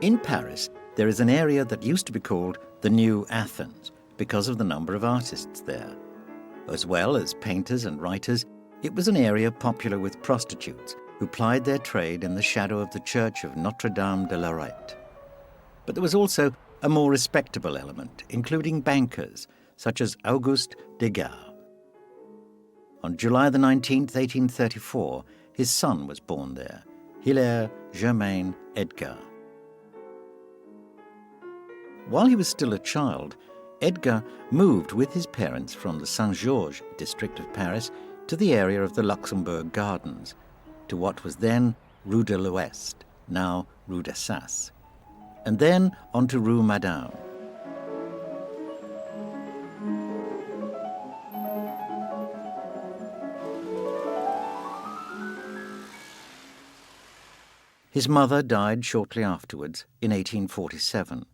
In Paris, there is an area that used to be called the New Athens because of the number of artists there. As well as painters and writers, it was an area popular with prostitutes who plied their trade in the shadow of the church of Notre-Dame de Lorette. But there was also a more respectable element, including bankers such as Auguste Degas. On July the 19th, 1834, his son was born there, Hilaire Germain Edgar. While he was still a child, Edgar moved with his parents from the Saint-Georges district of Paris to the area of the Luxembourg Gardens, to what was then Rue de l'Ouest, now Rue d'Assas, and then on to Rue Madame. His mother died shortly afterwards in 1847.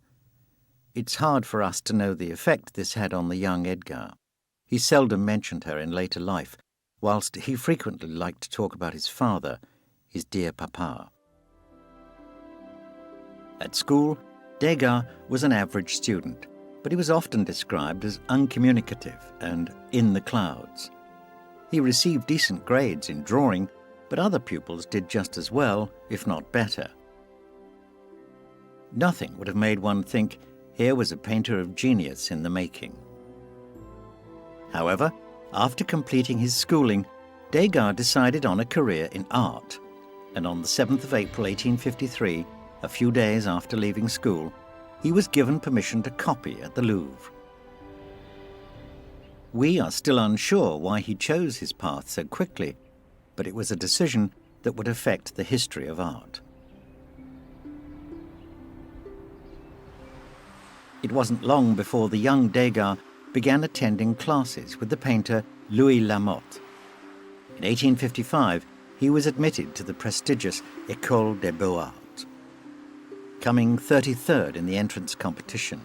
It's hard for us to know the effect this had on the young Edgar. He seldom mentioned her in later life, whilst he frequently liked to talk about his father, his dear papa. At school, Degas was an average student, but he was often described as uncommunicative and in the clouds. He received decent grades in drawing, but other pupils did just as well, if not better. Nothing would have made one think here was a painter of genius in the making. However, after completing his schooling, Degas decided on a career in art, and on the 7th of April 1853, a few days after leaving school, he was given permission to copy at the Louvre. We are still unsure why he chose his path so quickly, but it was a decision that would affect the history of art. It wasn't long before the young Degas began attending classes with the painter Louis Lamotte. In 1855, he was admitted to the prestigious École des Beaux-Arts, coming 33rd in the entrance competition.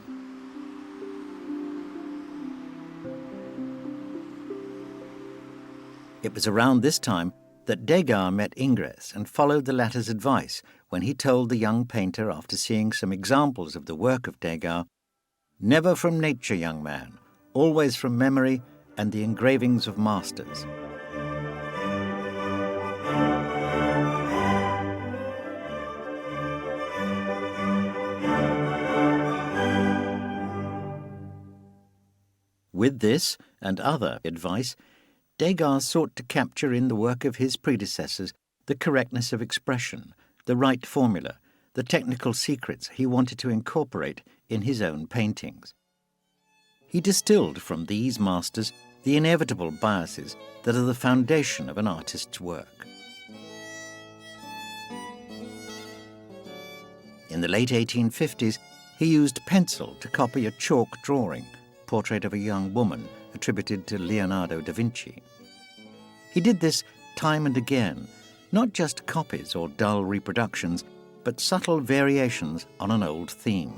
It was around this time that Degas met Ingress and followed the latter's advice when he told the young painter, after seeing some examples of the work of Degas, "Never from nature, young man, always from memory and the engravings of masters." With this and other advice, Degas sought to capture in the work of his predecessors the correctness of expression, the right formula, the technical secrets he wanted to incorporate in his own paintings. He distilled from these masters the inevitable biases that are the foundation of an artist's work. In the late 1850s, he used pencil to copy a chalk drawing, portrait of a young woman, attributed to Leonardo da Vinci. He did this time and again, not just copies or dull reproductions, but subtle variations on an old theme.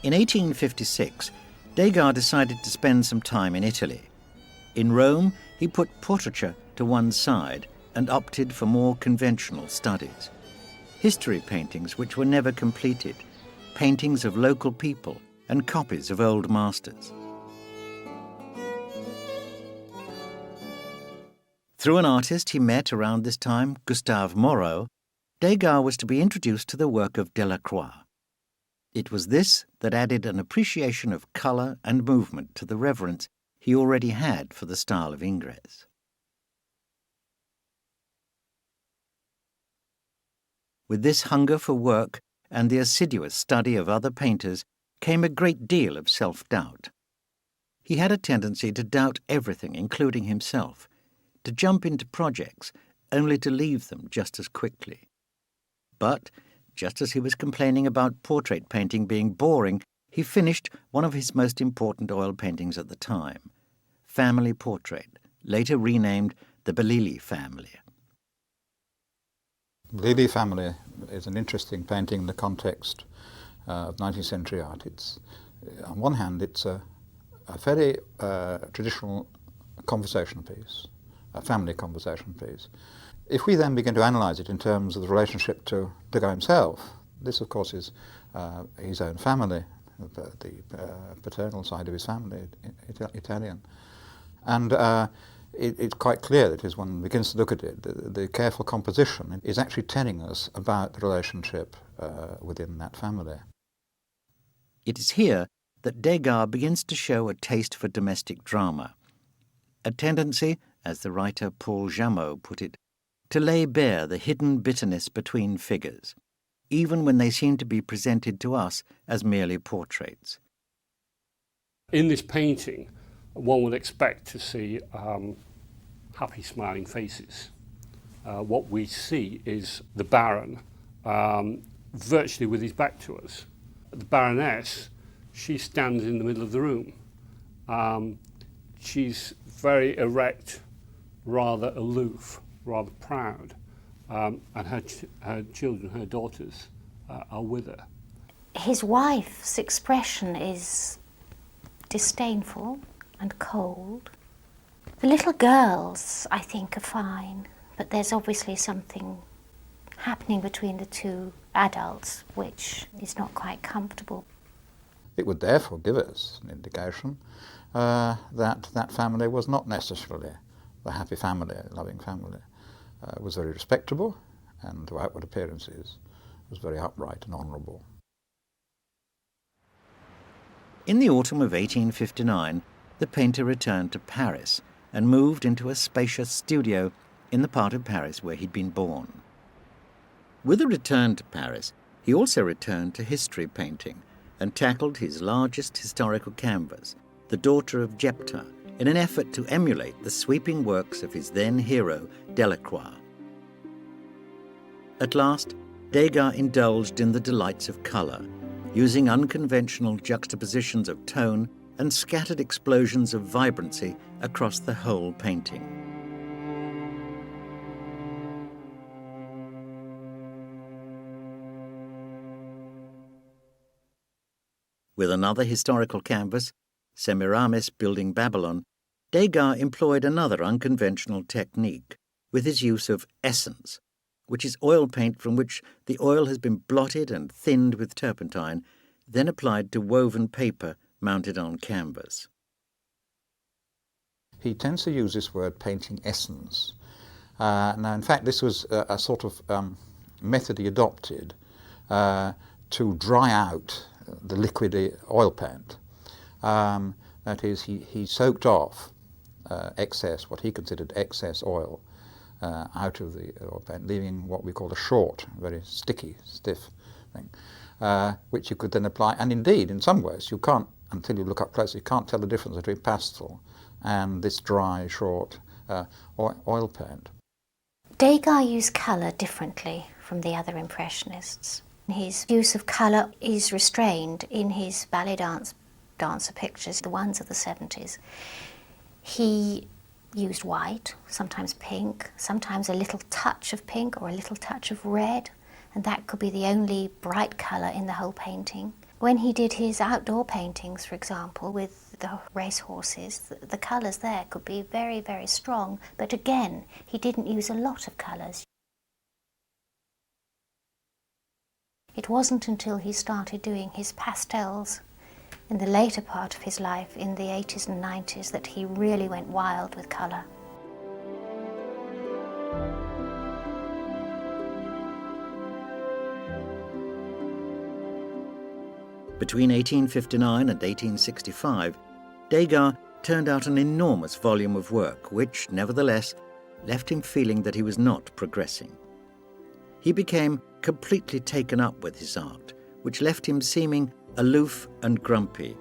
In 1856, Degas decided to spend some time in Italy. In Rome, he put portraiture to one side and opted for more conventional studies. History paintings which were never completed, paintings of local people, and copies of old masters. Through an artist he met around this time, Gustave Moreau, Degas was to be introduced to the work of Delacroix. It was this that added an appreciation of colour and movement to the reverence he already had for the style of Ingress. With this hunger for work and the assiduous study of other painters came a great deal of self-doubt. He had a tendency to doubt everything, including himself, to jump into projects only to leave them just as quickly. But, just as he was complaining about portrait painting being boring, he finished one of his most important oil paintings at the time, Family Portrait, later renamed the Bellini Family. The Lily Family is an interesting painting in the context of 19th century art. On one hand, it's a a very traditional conversation piece, a family conversation piece. If we then begin to analyse it in terms of the relationship to Degas himself, this of course is his own family, the paternal side of his family, Italian. And it's quite clear that as one begins to look at it, the careful composition is actually telling us about the relationship within that family. It is here that Degas begins to show a taste for domestic drama, a tendency, as the writer Paul Jameau put it, to lay bare the hidden bitterness between figures, even when they seem to be presented to us as merely portraits. In this painting, one would expect to see happy, smiling faces. What we see is the Baron virtually with his back to us. The Baroness, she stands in the middle of the room. She's very erect, rather aloof, rather proud, and her children, her daughters, are with her. His wife's expression is disdainful and cold. The little girls, I think, are fine, but there's obviously something happening between the two adults which is not quite comfortable. It would therefore give us an indication that that family was not necessarily the happy family, loving family. It was very respectable, and to outward appearances was very upright and honourable. In the autumn of 1859, the painter returned to Paris and moved into a spacious studio in the part of Paris where he'd been born. With a return to Paris, he also returned to history painting and tackled his largest historical canvas, The Daughter of Jephtha, in an effort to emulate the sweeping works of his then hero, Delacroix. At last, Degas indulged in the delights of colour, using unconventional juxtapositions of tone and scattered explosions of vibrancy across the whole painting. With another historical canvas, Semiramis building Babylon, Degas employed another unconventional technique with his use of essence, which is oil paint from which the oil has been blotted and thinned with turpentine, then applied to woven paper mounted on canvas. He tends to use this word painting essence. Now, in fact, this was a sort of method he adopted to dry out the liquid oil paint. That is, he soaked off excess, what he considered excess oil, out of the oil paint, leaving what we call a short, very sticky, stiff thing, which you could then apply. And indeed, in some ways, you can't, until you look up close, you can't tell the difference between pastel and this dry, short oil paint. Degas used colour differently from the other Impressionists. His use of colour is restrained in his ballet dancer pictures, the ones of the 70s. He used white, sometimes pink, sometimes a little touch of pink or a little touch of red, and that could be the only bright colour in the whole painting. When he did his outdoor paintings, for example, with the racehorses, the colours there could be very, very strong, but again, he didn't use a lot of colours. It wasn't until he started doing his pastels in the later part of his life, in the 80s and 90s, that he really went wild with colour. Between 1859 and 1865, Degas turned out an enormous volume of work which, nevertheless, left him feeling that he was not progressing. He became completely taken up with his art, which left him seeming aloof and grumpy.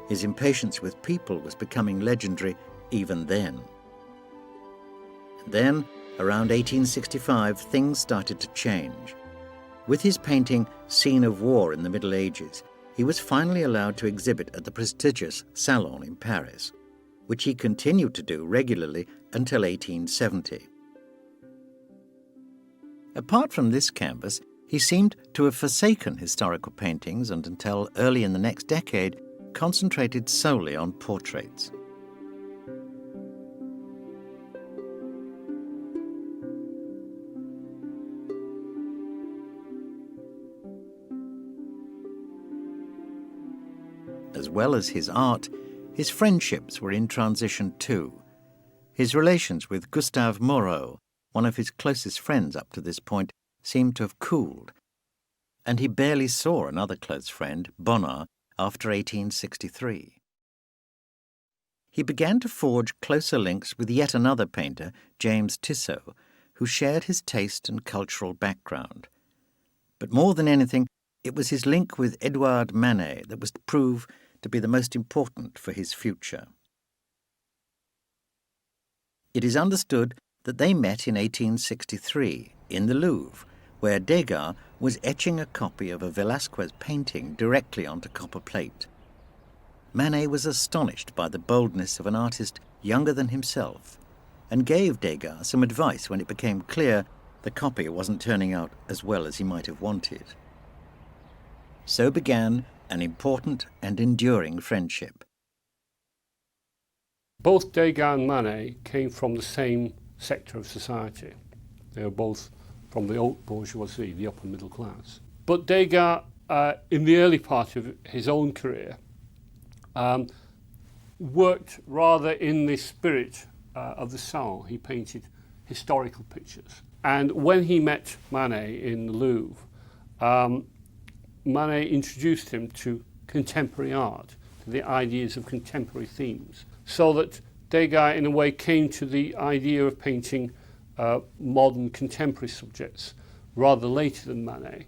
His impatience with people was becoming legendary even then. And then, around 1865, things started to change. With his painting Scene of War in the Middle Ages, he was finally allowed to exhibit at the prestigious Salon in Paris, which he continued to do regularly until 1870. Apart from this canvas, he seemed to have forsaken historical paintings, and until early in the next decade concentrated solely on portraits. As well as his art, his friendships were in transition too. His relations with Gustave Moreau, one of his closest friends up to this point, seemed to have cooled, and he barely saw another close friend, Bonnard, after 1863. He began to forge closer links with yet another painter, James Tissot, who shared his taste and cultural background. But more than anything, it was his link with Edouard Manet that was to prove to be the most important for his future. It is understood that they met in 1863 in the Louvre, where Degas was etching a copy of a Velázquez painting directly onto copper plate. Manet was astonished by the boldness of an artist younger than himself and gave Degas some advice when it became clear the copy wasn't turning out as well as he might have wanted. So began an important and enduring friendship. Both Degas and Manet came from the same sector of society. They were both from the haute bourgeoisie, the upper middle class. But Degas, in the early part of his own career, worked rather in the spirit of the salon. He painted historical pictures. And when he met Manet in the Louvre, Manet introduced him to contemporary art, to the ideas of contemporary themes, so that Degas, in a way, came to the idea of painting modern contemporary subjects rather later than Manet.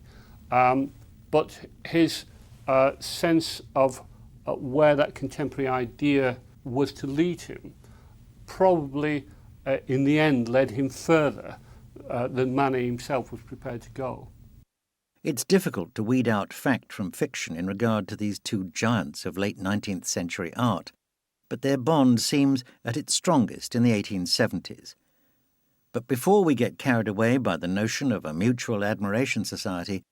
But his sense of where that contemporary idea was to lead him probably, in the end, led him further than Manet himself was prepared to go. It's difficult to weed out fact from fiction in regard to these two giants of late 19th century art, but their bond seems at its strongest in the 1870s. But before we get carried away by the notion of a mutual admiration society,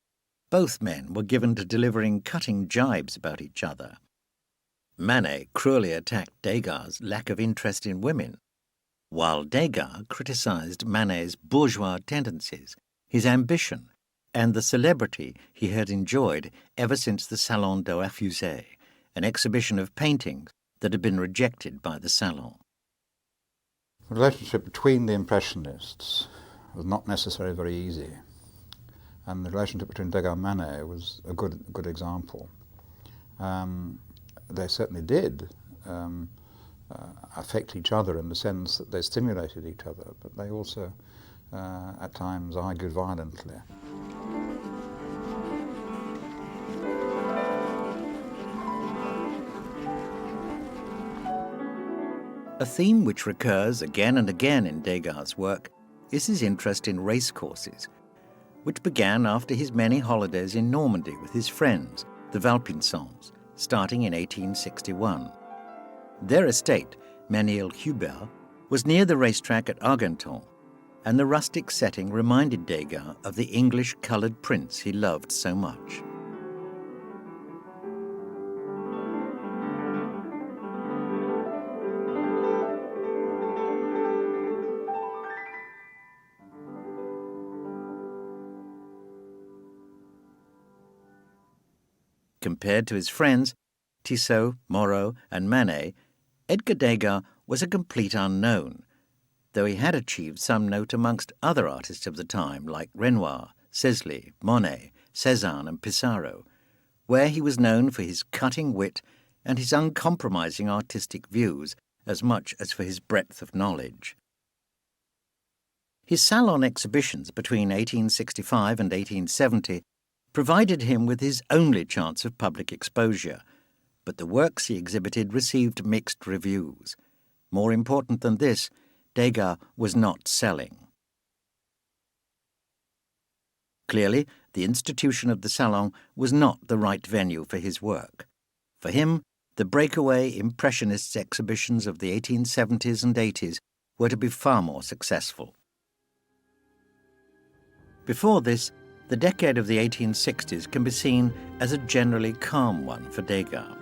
both men were given to delivering cutting jibes about each other. Manet cruelly attacked Degas' lack of interest in women, while Degas criticised Manet's bourgeois tendencies, his ambition, and the celebrity he had enjoyed ever since the Salon de Refusé, an exhibition of paintings that had been rejected by the Salon. The relationship between the Impressionists was not necessarily very easy, and the relationship between Degas and Manet was a good example. They certainly did affect each other in the sense that they stimulated each other, but they also at times argued violently. A theme which recurs again and again in Degas' work is his interest in racecourses, which began after his many holidays in Normandy with his friends, the Valpinsons, starting in 1861. Their estate, Menil-Hubert, was near the racetrack at Argenton, and the rustic setting reminded Degas of the English coloured prince he loved so much. Compared to his friends, Tissot, Moreau, and Manet, Edgar Degas was a complete unknown, though he had achieved some note amongst other artists of the time like Renoir, Steely, Monet, Cézanne, and Pizarro, where he was known for his cutting wit and his uncompromising artistic views as much as for his breadth of knowledge. His salon exhibitions between 1865 and 1870 provided him with his only chance of public exposure, but the works he exhibited received mixed reviews. More important than this, Degas was not selling. Clearly, the institution of the Salon was not the right venue for his work. For him, the breakaway Impressionists exhibitions of the 1870s and 80s were to be far more successful. Before this, the decade of the 1860s can be seen as a generally calm one for Degas.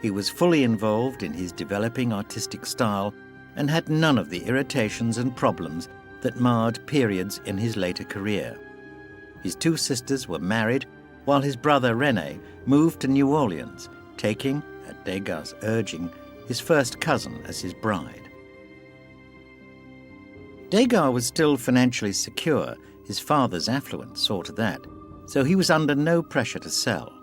He was fully involved in his developing artistic style and had none of the irritations and problems that marred periods in his later career. His two sisters were married, while his brother René moved to New Orleans, taking, at Degas' urging, his first cousin as his bride. Degas was still financially secure. His father's affluence saw to that, so he was under no pressure to sell.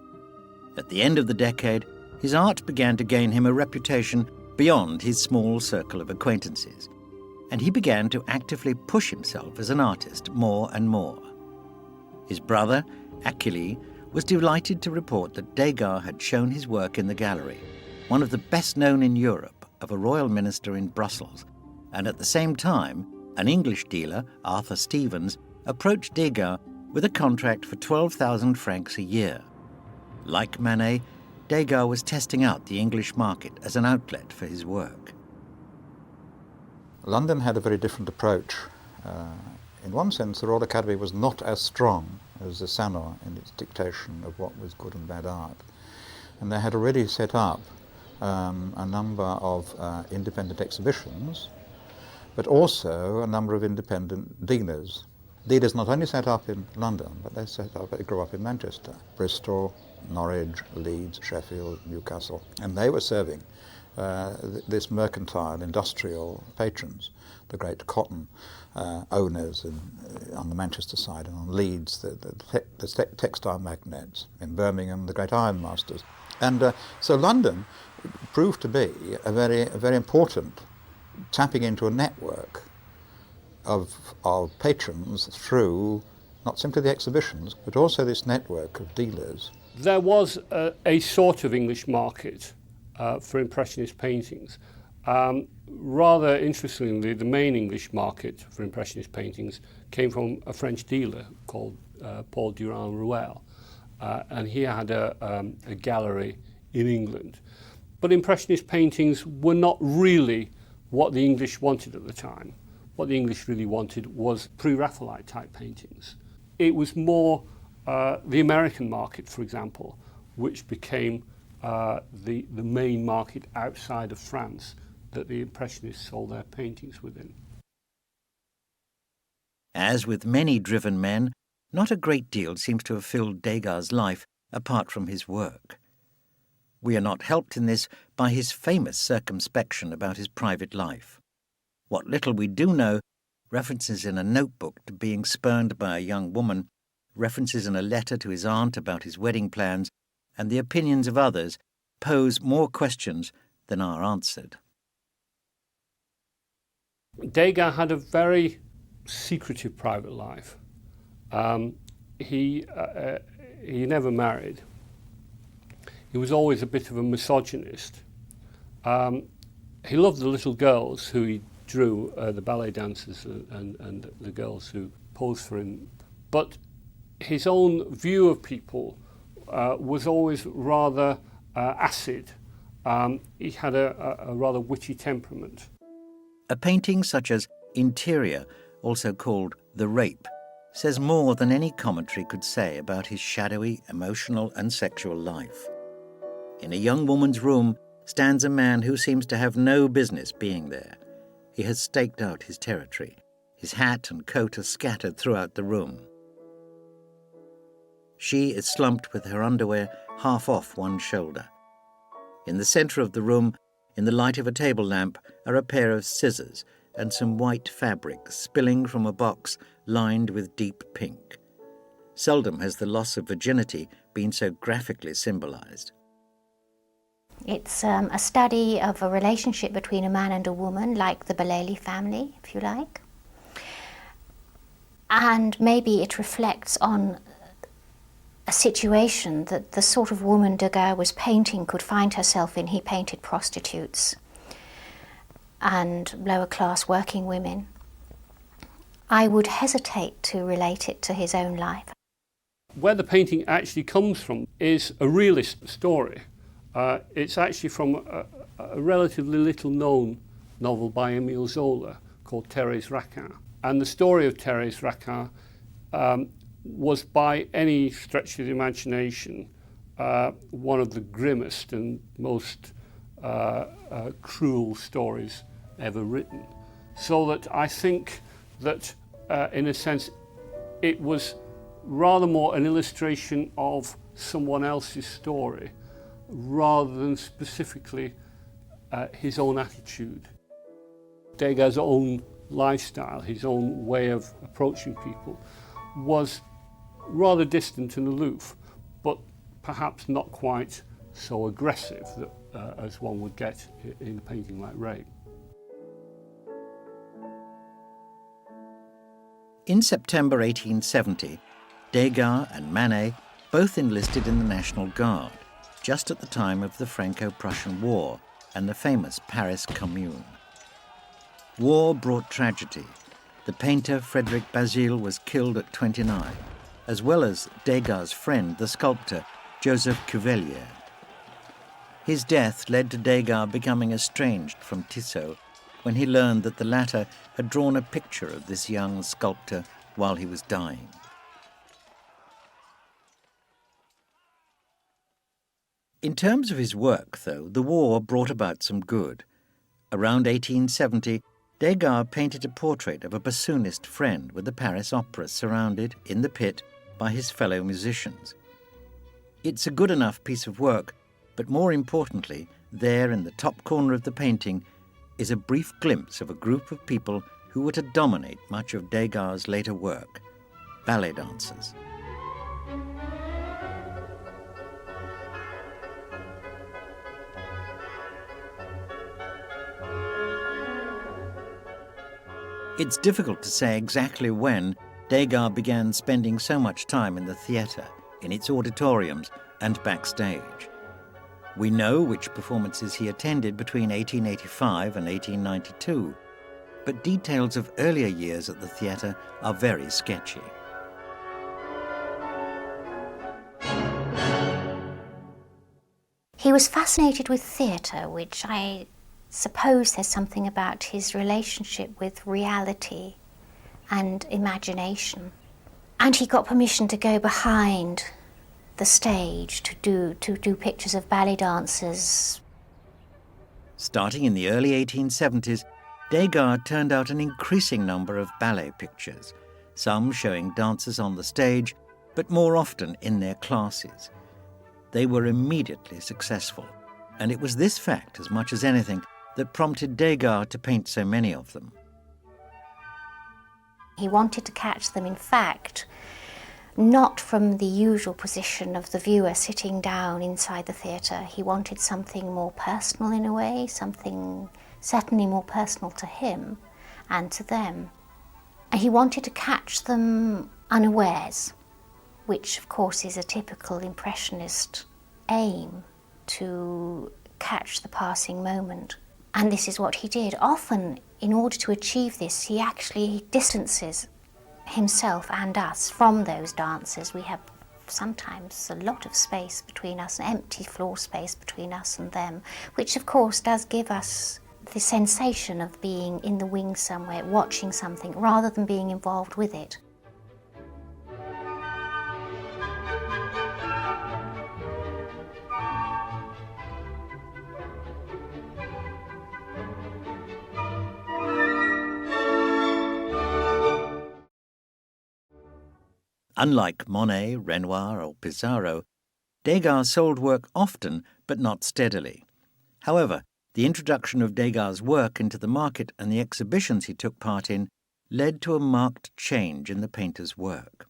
At the end of the decade, his art began to gain him a reputation beyond his small circle of acquaintances, and he began to actively push himself as an artist more and more. His brother, Achille, was delighted to report that Degas had shown his work in the gallery, one of the best known in Europe, of a royal minister in Brussels, and at the same time, an English dealer, Arthur Stevens, approached Degas with a contract for 12,000 francs a year. Like Manet, Degas was testing out the English market as an outlet for his work. London had a very different approach. In one sense, the Royal Academy was not as strong as the Salon in its dictation of what was good and bad art. And they had already set up a number of independent exhibitions, but also a number of independent dealers. Dealers not only set up in London, but they grew up in Manchester, Bristol, Norwich, Leeds, Sheffield, Newcastle, and they were serving this mercantile, industrial patrons, the great cotton owners on the Manchester side, and on Leeds, the textile magnates, in Birmingham, the great ironmasters. And so London proved to be a very important tapping into a network of patrons through not simply the exhibitions, but also this network of dealers. There was a sort of English market for Impressionist paintings. Rather interestingly, the main English market for Impressionist paintings came from a French dealer called Paul Durand-Ruel, and he had a gallery in England. But Impressionist paintings were not really what the English wanted at the time. What the English really wanted was pre-Raphaelite type paintings. It was more the American market, for example, which became the main market outside of France that the Impressionists sold their paintings within. As with many driven men, not a great deal seems to have filled Degas' life apart from his work. We are not helped in this by his famous circumspection about his private life. What little we do know, references in a notebook to being spurned by a young woman, references in a letter to his aunt about his wedding plans, and the opinions of others, pose more questions than are answered. Degas had a very secretive private life. He never married. He was always a bit of a misogynist. He loved the little girls who he drew, the ballet dancers and the girls who posed for him. But his own view of people was always rather acid. He had a rather witty temperament. A painting such as Interior, also called The Rape, says more than any commentary could say about his shadowy, emotional and sexual life. In a young woman's room stands a man who seems to have no business being there. He has staked out his territory. His hat and coat are scattered throughout the room. She is slumped with her underwear half off one shoulder. In the centre of the room, in the light of a table lamp, are a pair of scissors and some white fabric spilling from a box lined with deep pink. Seldom has the loss of virginity been so graphically symbolised. It's a study of a relationship between a man and a woman, like the Ballet family, if you like. And maybe it reflects on a situation that the sort of woman Degas was painting could find herself in. He painted prostitutes and lower-class working women. I would hesitate to relate it to his own life. Where the painting actually comes from is a realist story. It's actually from a relatively little-known novel by Émile Zola called Thérèse Raquin. And the story of Thérèse Raquin was, by any stretch of the imagination, one of the grimmest and most cruel stories ever written. So that I think that, in a sense, it was rather more an illustration of someone else's story rather than specifically his own attitude. Degas' own lifestyle, his own way of approaching people, was rather distant and aloof, but perhaps not quite so aggressive as one would get in a painting like Ray. In September 1870, Degas and Monet both enlisted in the National Guard, just at the time of the Franco-Prussian War and the famous Paris Commune. War brought tragedy. The painter Frederic Bazille was killed at 29, as well as Degas' friend, the sculptor Joseph Cuvelier. His death led to Degas becoming estranged from Tissot when he learned that the latter had drawn a picture of this young sculptor while he was dying. In terms of his work, though, the war brought about some good. Around 1870, Degas painted a portrait of a bassoonist friend with the Paris Opera surrounded, in the pit, by his fellow musicians. It's a good enough piece of work, but more importantly, there in the top corner of the painting is a brief glimpse of a group of people who were to dominate much of Degas' later work, ballet dancers. It's difficult to say exactly when Degas began spending so much time in the theatre, in its auditoriums and backstage. We know which performances he attended between 1885 and 1892, but details of earlier years at the theatre are very sketchy. He was fascinated with theatre, which I suppose says something about his relationship with reality and imagination. And he got permission to go behind the stage to do pictures of ballet dancers. Starting in the early 1870s, Degas turned out an increasing number of ballet pictures, some showing dancers on the stage, but more often in their classes. They were immediately successful, and it was this fact, as much as anything, that prompted Degas to paint so many of them. He wanted to catch them, in fact, not from the usual position of the viewer sitting down inside the theatre. He wanted something more personal in a way, something certainly more personal to him and to them. And he wanted to catch them unawares, which of course is a typical Impressionist aim, to catch the passing moment. And this is what he did. Often, in order to achieve this, he actually distances himself and us from those dancers. We have sometimes a lot of space between us, an empty floor space between us and them, which of course does give us the sensation of being in the wings somewhere, watching something, rather than being involved with it. Unlike Monet, Renoir or Pizarro, Degas sold work often but not steadily. However, the introduction of Degas' work into the market and the exhibitions he took part in led to a marked change in the painter's work.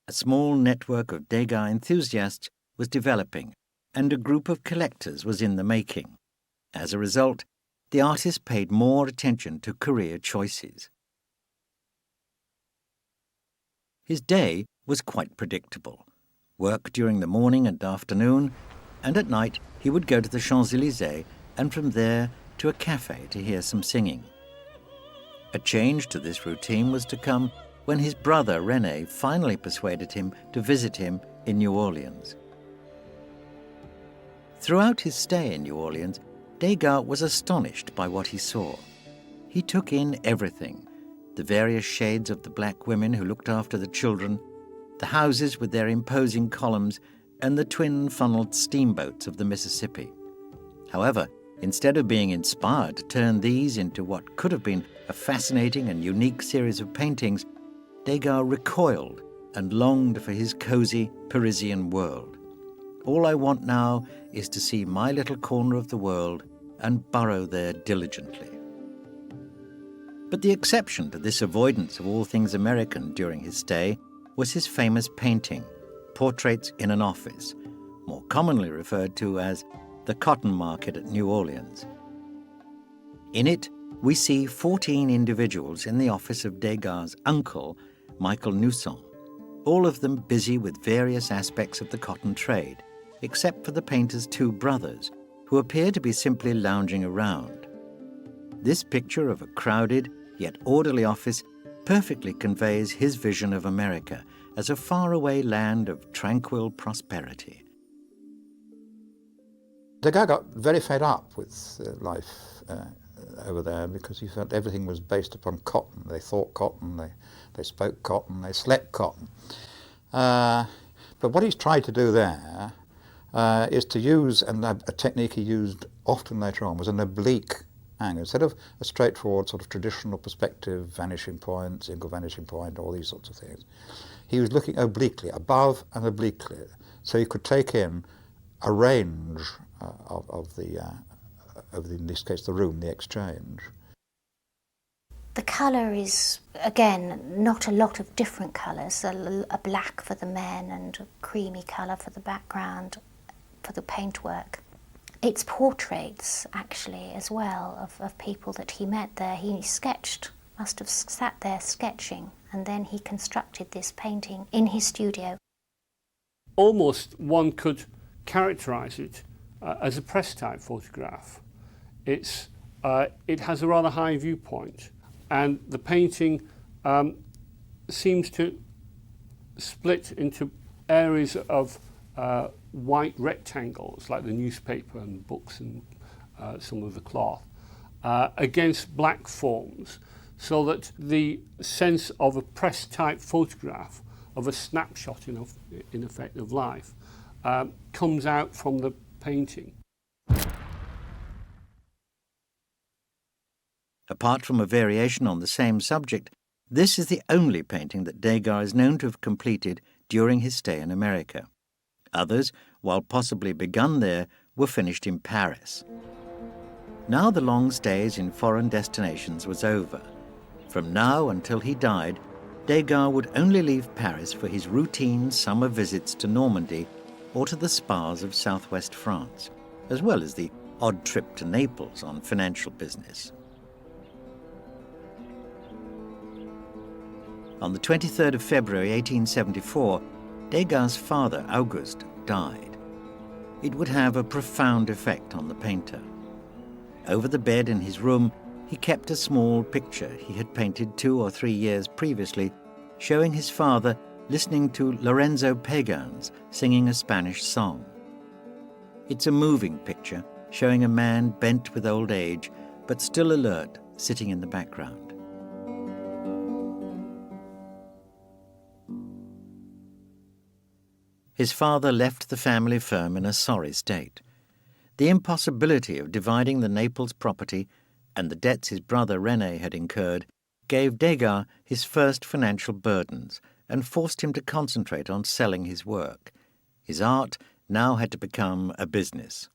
A small network of Degas enthusiasts was developing, and a group of collectors was in the making. As a result, the artist paid more attention to career choices. His day was quite predictable. Work during the morning and afternoon, and at night he would go to the Champs-Élysées and from there to a cafe to hear some singing. A change to this routine was to come when his brother René finally persuaded him to visit him in New Orleans. Throughout his stay in New Orleans, Degas was astonished by what he saw. He took in everything: the various shades of the black women who looked after the children, the houses with their imposing columns, and the twin-funneled steamboats of the Mississippi. However, instead of being inspired to turn these into what could have been a fascinating and unique series of paintings, Degas recoiled and longed for his cosy Parisian world. All I want now is to see my little corner of the world and burrow there diligently. But the exception to this avoidance of all things American during his stay was his famous painting, Portraits in an Office, more commonly referred to as the Cotton Market at New Orleans. In it, we see 14 individuals in the office of Degas' uncle, Michael Nousson, all of them busy with various aspects of the cotton trade, except for the painter's two brothers, who appear to be simply lounging around. This picture of a crowded yet orderly office perfectly conveys his vision of America as a faraway land of tranquil prosperity. Degas got very fed up with life over there because he felt everything was based upon cotton. They thought cotton, they spoke cotton, they slept cotton. But what he's tried to do there is to use, and a technique he used often later on, was an oblique angle. Instead of a straightforward sort of traditional perspective, vanishing point, single vanishing point, all these sorts of things, he was looking obliquely, above and obliquely, so he could take in a range of the, in this case, the room, the exchange. The colour is, again, not a lot of different colours, a black for the men and a creamy colour for the background, for the paintwork. It's portraits, actually, as well, of people that he met there. He sketched, must have sat there sketching, and then he constructed this painting in his studio. Almost one could characterise it as a press-type photograph. It has a rather high viewpoint, and the painting seems to split into areas of white rectangles, like the newspaper and books and some of the cloth, against black forms, so that the sense of a press-type photograph, of a snapshot in effect of life, comes out from the painting. Apart from a variation on the same subject, this is the only painting that Degas is known to have completed during his stay in America. Others, while possibly begun there, were finished in Paris. Now the long stays in foreign destinations was over. From now until he died, Degas would only leave Paris for his routine summer visits to Normandy or to the spas of southwest France, as well as the odd trip to Naples on financial business. On the 23rd of February 1874, Degas' father, Auguste, died. It would have a profound effect on the painter. Over the bed in his room, he kept a small picture he had painted 2 or 3 years previously, showing his father listening to Lorenzo Pagans singing a Spanish song. It's a moving picture showing a man bent with old age, but still alert, sitting in the background. His father left the family firm in a sorry state. The impossibility of dividing the Naples property and the debts his brother René had incurred gave Degas his first financial burdens and forced him to concentrate on selling his work. His art now had to become a business.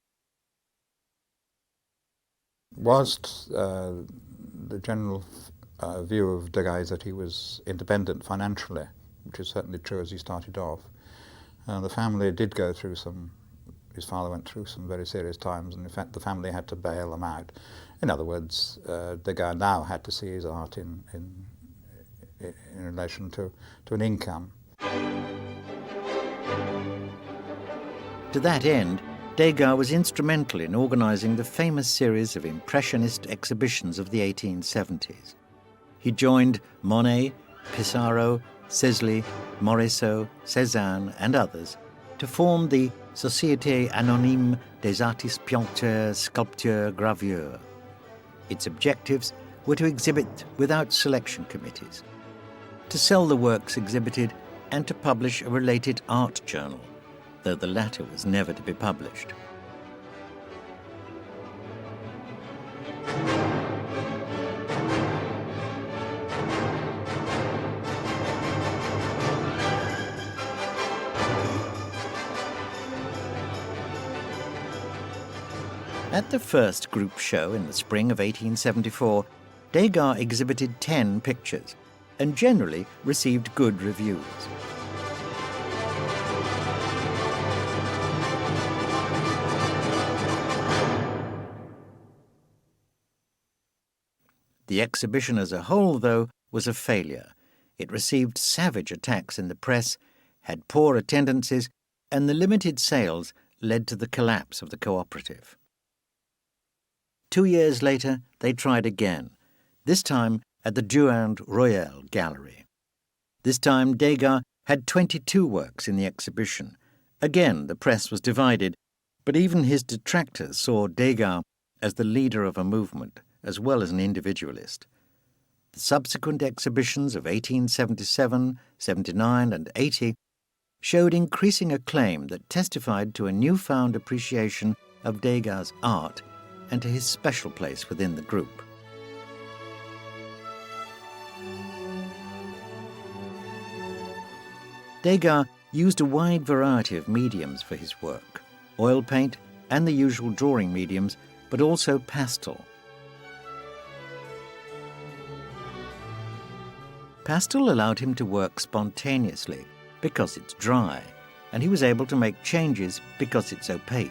Whilst the general view of Degas is that he was independent financially, which is certainly true as he started off, the family did go through his father went through some very serious times, and in fact the family had to bail him out. In other words, Degas now had to see his art in relation to an income. To that end, Degas was instrumental in organising the famous series of Impressionist exhibitions of the 1870s. He joined Monet, Pizarro, Sisley, Morisot, Cézanne and others to form the Société Anonyme des Artistes Peinteurs, Sculpteurs, Graveurs. Its objectives were to exhibit without selection committees, to sell the works exhibited and to publish a related art journal. though the latter was never to be published. At the first group show in the spring of 1874, Degas exhibited 10 pictures and generally received good reviews. The exhibition as a whole, though, was a failure. It received savage attacks in the press, had poor attendances, and the limited sales led to the collapse of the cooperative. 2 years later, they tried again, this time at the Durand Royal Gallery. This time, Degas had 22 works in the exhibition. Again, the press was divided, but even his detractors saw Degas as the leader of a movement, as well as an individualist. The subsequent exhibitions of 1877, 79, and 80 showed increasing acclaim that testified to a newfound appreciation of Degas' art and to his special place within the group. Degas used a wide variety of mediums for his work, oil paint and the usual drawing mediums, but also pastel. Pastel allowed him to work spontaneously because it's dry, and he was able to make changes because it's opaque.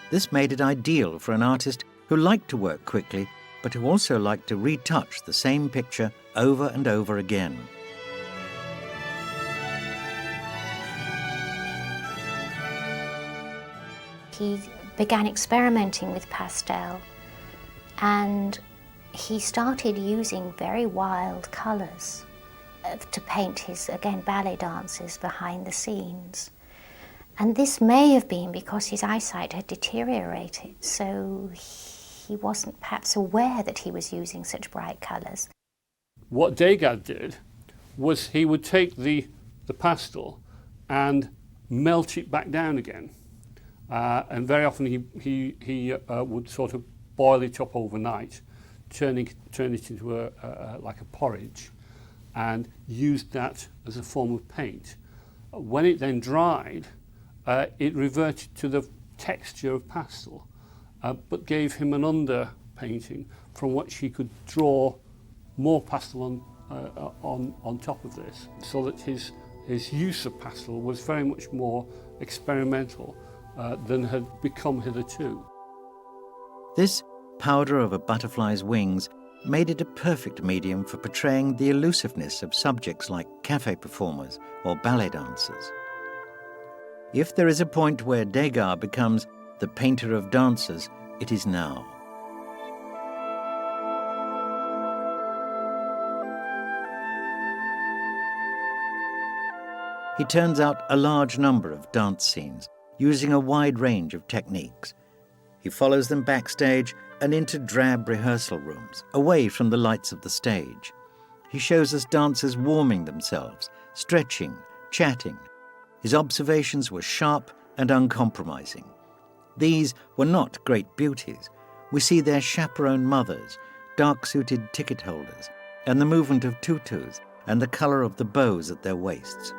This made it ideal for an artist who liked to work quickly, but who also liked to retouch the same picture over and over again. He began experimenting with pastel, and he started using very wild colours to paint his, again, ballet dancers behind the scenes. And this may have been because his eyesight had deteriorated, so he wasn't perhaps aware that he was using such bright colours. What Degas did was he would take the pastel and melt it back down again. And very often he would sort of boil it up overnight, turn it into like a porridge, and used that as a form of paint. When it then dried, it reverted to the texture of pastel, but gave him an underpainting from which he could draw more pastel on top of this, so that his use of pastel was very much more experimental than had become hitherto. This powder of a butterfly's wings made it a perfect medium for portraying the elusiveness of subjects like cafe performers or ballet dancers. If there is a point where Degas becomes the painter of dancers, it is now. He turns out a large number of dance scenes, using a wide range of techniques. He follows them backstage and into drab rehearsal rooms, away from the lights of the stage. He shows us dancers warming themselves, stretching, chatting. His observations were sharp and uncompromising. These were not great beauties. We see their chaperone mothers, dark-suited ticket holders, and the movement of tutus and the colour of the bows at their waists.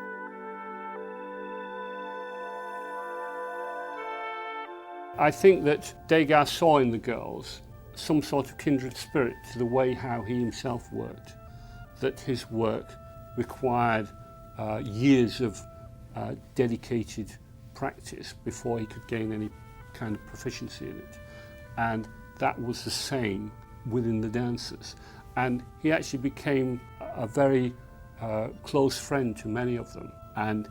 I think that Degas saw in the girls some sort of kindred spirit to the way how he himself worked, that his work required years of dedicated practice before he could gain any kind of proficiency in it. And that was the same within the dancers. And he actually became a very close friend to many of them. And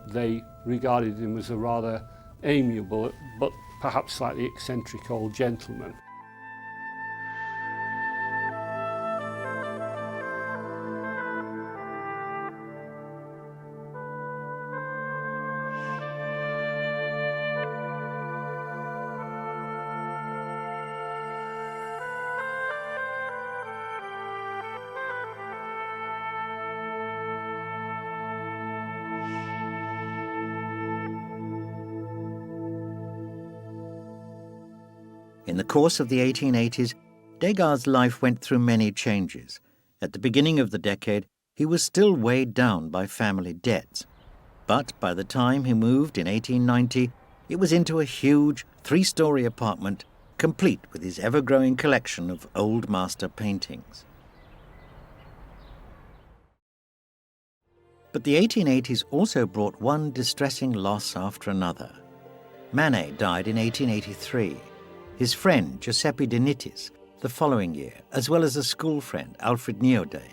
they regarded him as a rather amiable, but perhaps slightly eccentric old gentleman. In the course of the 1880s, Degas' life went through many changes. At the beginning of the decade, he was still weighed down by family debts. But by the time he moved in 1890, it was into a huge 3-story apartment, complete with his ever-growing collection of old master paintings. But the 1880s also brought one distressing loss after another. Monet died in 1883. His friend, Giuseppe de Nittis, the following year, as well as a school friend, Alfred Neoday.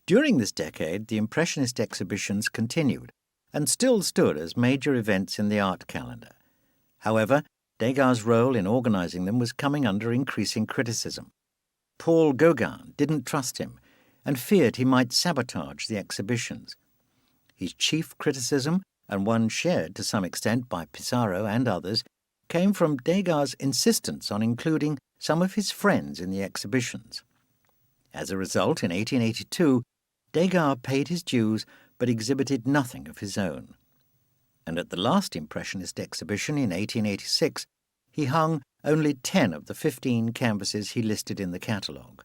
During this decade, the Impressionist exhibitions continued and still stood as major events in the art calendar. However, Degas' role in organizing them was coming under increasing criticism. Paul Gauguin didn't trust him and feared he might sabotage the exhibitions. His chief criticism, and one shared to some extent by Pizarro and others, came from Degas' insistence on including some of his friends in the exhibitions. As a result, in 1882, Degas paid his dues but exhibited nothing of his own. And at the last Impressionist exhibition in 1886, he hung only 10 of the 15 canvases he listed in the catalogue.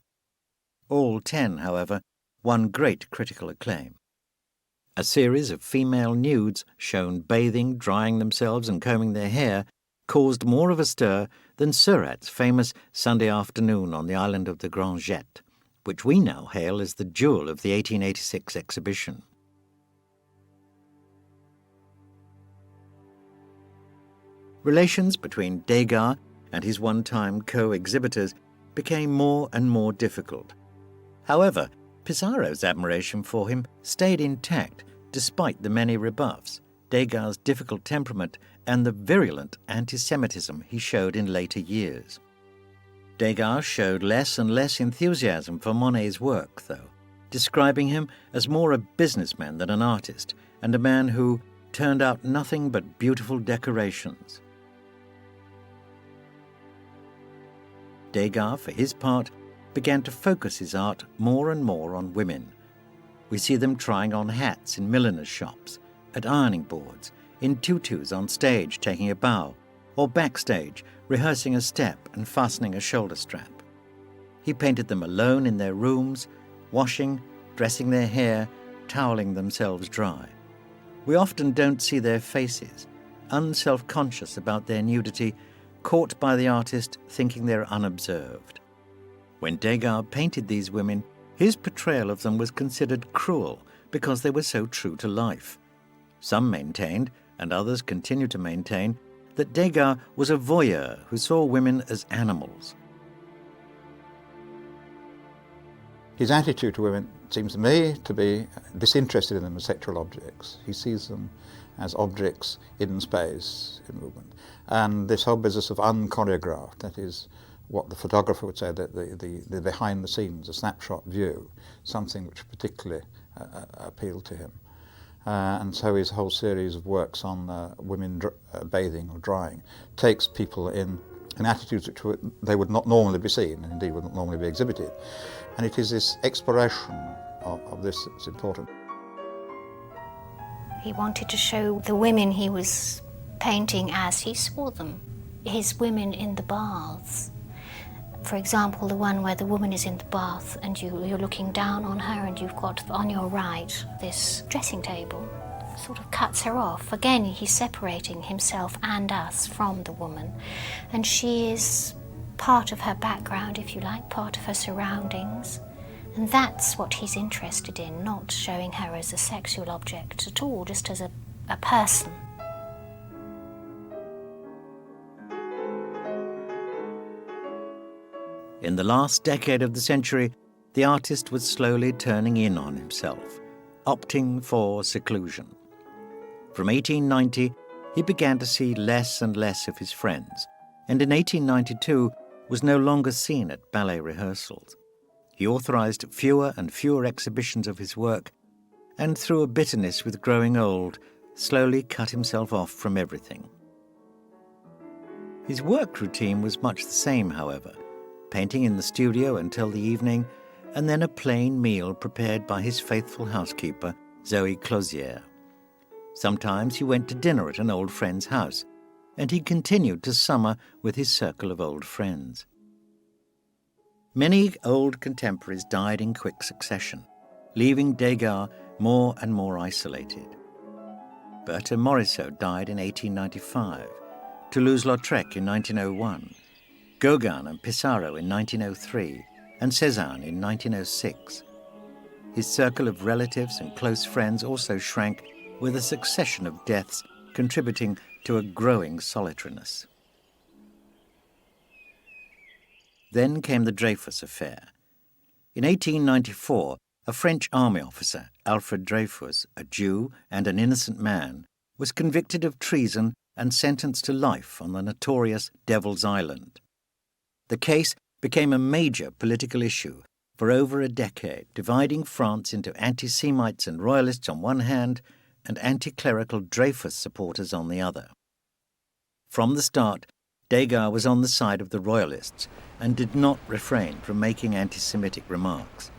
All 10, however, won great critical acclaim. A series of female nudes shown bathing, drying themselves and combing their hair caused more of a stir than Seurat's famous Sunday afternoon on the island of the Grand Jet, which we now hail as the jewel of the 1886 exhibition. Relations between Degas and his one-time co-exhibitors became more and more difficult. However, Pizarro's admiration for him stayed intact despite the many rebuffs, Degas' difficult temperament, and the virulent anti-Semitism he showed in later years. Degas showed less and less enthusiasm for Monet's work, though, describing him as more a businessman than an artist, and a man who turned out nothing but beautiful decorations. Degas, for his part, began to focus his art more and more on women. We see them trying on hats in milliners' shops, at ironing boards, in tutus on stage taking a bow, or backstage rehearsing a step and fastening a shoulder strap. He painted them alone in their rooms, washing, dressing their hair, toweling themselves dry. We often don't see their faces, unself-conscious about their nudity, caught by the artist thinking they're unobserved. When Degas painted these women, his portrayal of them was considered cruel because they were so true to life. Some maintained, and others continue to maintain, that Degas was a voyeur who saw women as animals. His attitude to women seems to me to be disinterested in them as sexual objects. He sees them as objects in space, in movement. And this whole business of unchoreographed, that is what the photographer would say, the behind the scenes, a snapshot view, something which particularly appealed to him. And so his whole series of works on women bathing or drying takes people in attitudes which they would not normally be seen, and indeed would not normally be exhibited. And it is this exploration of this that's important. He wanted to show the women he was painting as he saw them, his women in the baths. For example, the one where the woman is in the bath and you're looking down on her and you've got on your right this dressing table, sort of cuts her off. Again, he's separating himself and us from the woman. And she is part of her background, if you like, part of her surroundings. And that's what he's interested in, not showing her as a sexual object at all, just as a person. In the last decade of the century, the artist was slowly turning in on himself, opting for seclusion. From 1890, he began to see less and less of his friends, and in 1892 was no longer seen at ballet rehearsals. He authorized fewer and fewer exhibitions of his work, and through a bitterness with growing old, slowly cut himself off from everything. His work routine was much the same, however, painting in the studio until the evening, and then a plain meal prepared by his faithful housekeeper, Zoe Clozier. Sometimes he went to dinner at an old friend's house, and he continued to summer with his circle of old friends. Many old contemporaries died in quick succession, leaving Degas more and more isolated. Berthe Morisot died in 1895, Toulouse-Lautrec in 1901, Gauguin and Pizarro in 1903, and Cézanne in 1906. His circle of relatives and close friends also shrank, with a succession of deaths contributing to a growing solitariness. Then came the Dreyfus Affair. In 1894, a French army officer, Alfred Dreyfus, a Jew and an innocent man, was convicted of treason and sentenced to life on the notorious Devil's Island. The case became a major political issue for over a decade, dividing France into anti-Semites and royalists on one hand and anti-clerical Dreyfus supporters on the other. From the start, Degas was on the side of the royalists and did not refrain from making anti-Semitic remarks.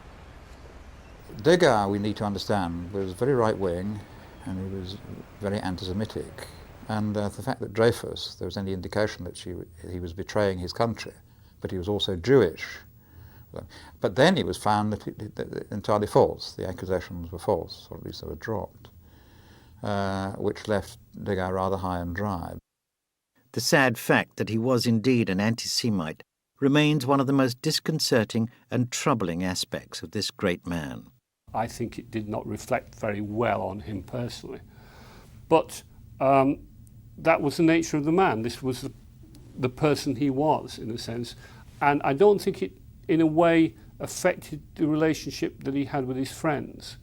Degas, we need to understand, was very right-wing and he was very anti-Semitic. And the fact that Dreyfus, there was any indication that he was betraying his country, but he was also Jewish. But then it was found that entirely false. The accusations were false, or at least they were dropped, which left Degas rather high and dry. The sad fact that he was indeed an anti-Semite remains one of the most disconcerting and troubling aspects of this great man. I think it did not reflect very well on him personally. But that was the nature of the man. This was the person he was, in a sense. And I don't think it, in a way, affected the relationship that he had with his friends,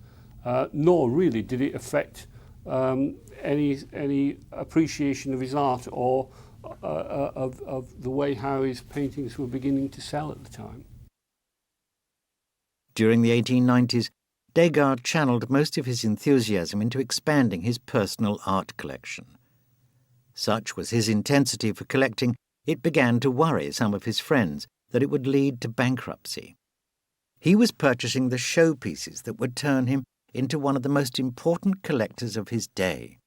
nor really did it affect any appreciation of his art or of the way how his paintings were beginning to sell at the time. During the 1890s, Degas channeled most of his enthusiasm into expanding his personal art collection. Such was his intensity for collecting, it began to worry some of his friends that it would lead to bankruptcy. He was purchasing the showpieces that would turn him into one of the most important collectors of his day.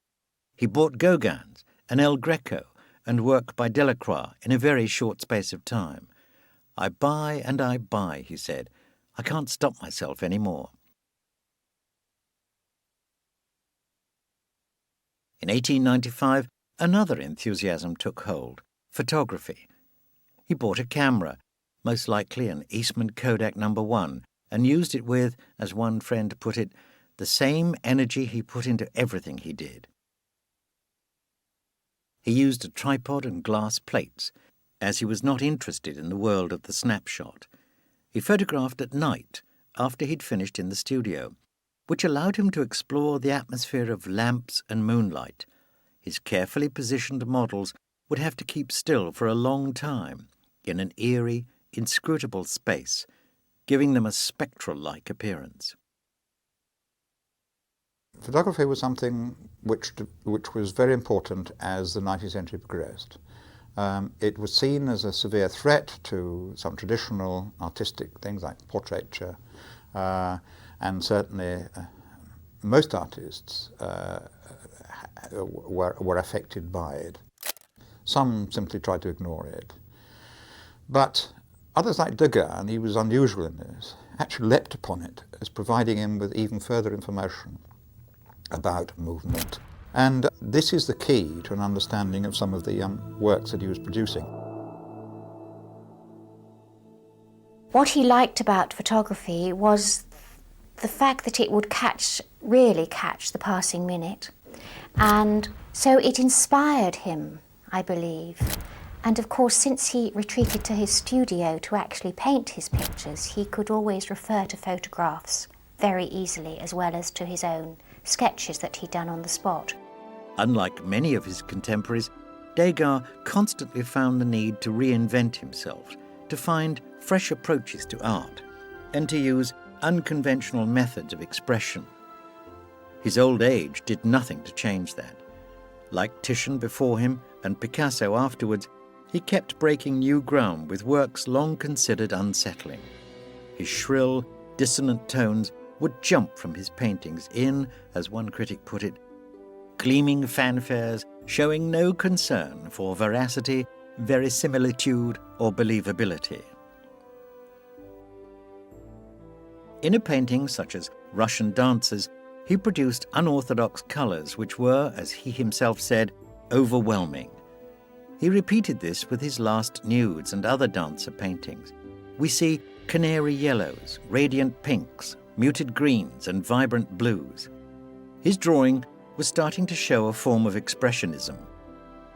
He bought Gauguin's and El Greco and work by Delacroix in a very short space of time. "I buy and I buy," he said. "I can't stop myself any more." In 1895, another enthusiasm took hold: photography. He bought a camera, most likely an Eastman Kodak No. 1, and used it with, as one friend put it, the same energy he put into everything he did. He used a tripod and glass plates, as he was not interested in the world of the snapshot. He photographed at night, after he'd finished in the studio, which allowed him to explore the atmosphere of lamps and moonlight. His carefully positioned models would have to keep still for a long time, in an eerie, inscrutable space, giving them a spectral-like appearance. Photography was something which was very important as the 19th century progressed. It was seen as a severe threat to some traditional artistic things like portraiture, and certainly most artists were affected by it. Some simply tried to ignore it. But others like Degas, and he was unusual in this, actually leapt upon it as providing him with even further information about movement. And this is the key to an understanding of some of the works that he was producing. What he liked about photography was the fact that it would really catch the passing minute. And so it inspired him, I believe. And of course, since he retreated to his studio to actually paint his pictures, he could always refer to photographs very easily, as well as to his own sketches that he'd done on the spot. Unlike many of his contemporaries, Degas constantly found the need to reinvent himself, to find fresh approaches to art, and to use unconventional methods of expression. His old age did nothing to change that. Like Titian before him and Picasso afterwards, he kept breaking new ground with works long considered unsettling. His shrill, dissonant tones would jump from his paintings in, as one critic put it, gleaming fanfares showing no concern for veracity, verisimilitude, or believability. In a painting such as Russian Dancers, he produced unorthodox colours which were, as he himself said, overwhelming. He repeated this with his last nudes and other dancer paintings. We see canary yellows, radiant pinks, muted greens, and vibrant blues. His drawing was starting to show a form of expressionism.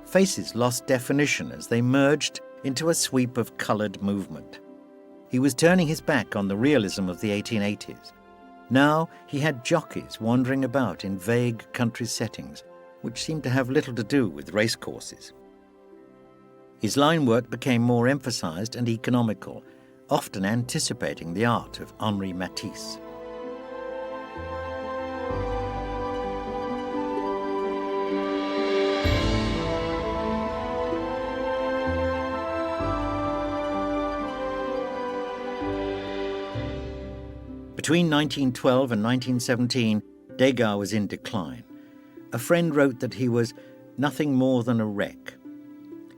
Faces lost definition as they merged into a sweep of coloured movement. He was turning his back on the realism of the 1880s. Now he had jockeys wandering about in vague country settings, which seemed to have little to do with racecourses. His line work became more emphasised and economical, often anticipating the art of Henri Matisse. Between 1912 and 1917, Degas was in decline. A friend wrote that he was nothing more than a wreck.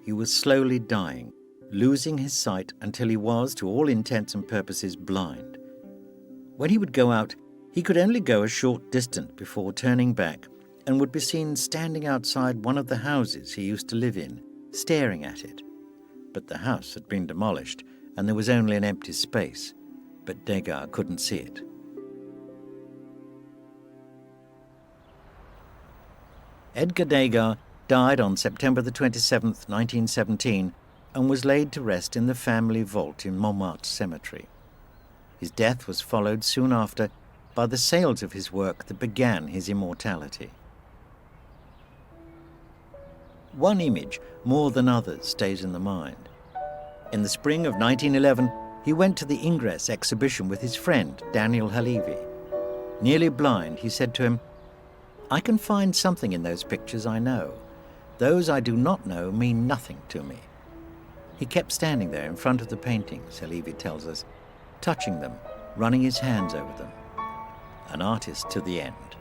He was slowly dying, losing his sight until he was, to all intents and purposes, blind. When he would go out, he could only go a short distance before turning back and would be seen standing outside one of the houses he used to live in, staring at it. But the house had been demolished and there was only an empty space. But Degas couldn't see it. Edgar Degas died on September the 27th, 1917, and was laid to rest in the family vault in Montmartre Cemetery. His death was followed soon after by the sales of his work that began his immortality. One image, more than others, stays in the mind. In the spring of 1911, he went to the Ingress exhibition with his friend, Daniel Halevi. Nearly blind, he said to him, "I can find something in those pictures I know. Those I do not know mean nothing to me." He kept standing there in front of the paintings, Halevi tells us, touching them, running his hands over them. An artist to the end.